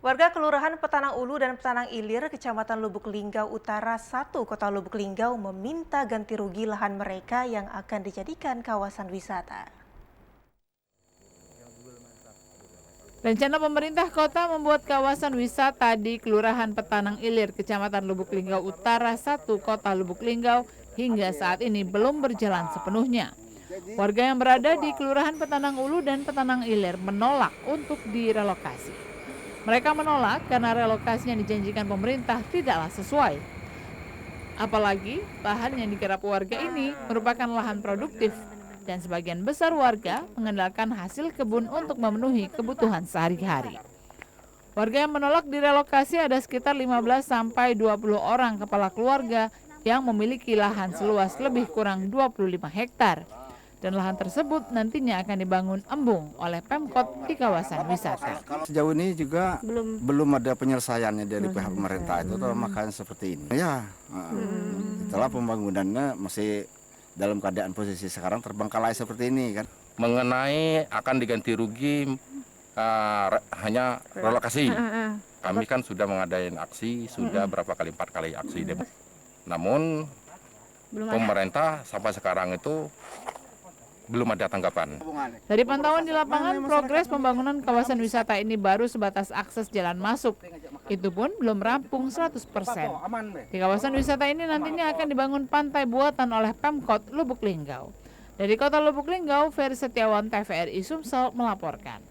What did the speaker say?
Warga Kelurahan Petanang Ulu dan Petanang Ilir, Kecamatan Lubuk Linggau Utara 1, Kota Lubuk Linggau meminta ganti rugi lahan mereka yang akan dijadikan kawasan wisata. Rencana pemerintah kota membuat kawasan wisata di Kelurahan Petanang Ilir, Kecamatan Lubuk Linggau Utara 1, Kota Lubuk Linggau hingga saat ini belum berjalan sepenuhnya. Warga yang berada di Kelurahan Petanang Ulu dan Petanang Ilir menolak untuk direlokasi. Mereka menolak karena relokasi yang dijanjikan pemerintah tidaklah sesuai. Apalagi lahan yang digarap warga ini merupakan lahan produktif dan sebagian besar warga mengandalkan hasil kebun untuk memenuhi kebutuhan sehari-hari. Warga yang menolak direlokasi ada sekitar 15 sampai 20 orang kepala keluarga yang memiliki lahan seluas lebih kurang 25 hektar. Dan lahan tersebut nantinya akan dibangun embung oleh Pemkot di kawasan wisata. Sejauh ini juga belum ada penyelesaiannya dari pihak pemerintah itu, makanya seperti ini. Ya, setelah pembangunannya masih dalam keadaan posisi sekarang terbengkalai seperti ini kan. Mengenai akan diganti rugi hanya relokasi. Kami kan sudah mengadain aksi, sudah berapa kali, 4 kali aksi. Namun pemerintah sampai sekarang itu belum ada tanggapan. Dari pantauan di lapangan, progres pembangunan kawasan wisata ini baru sebatas akses jalan masuk. Itu pun belum rampung 100%. Di kawasan wisata ini nantinya akan dibangun pantai buatan oleh Pemkot Lubuk Linggau. Dari Kota Lubuk Linggau, Ferry Setiawan, TVRI Sumsel melaporkan.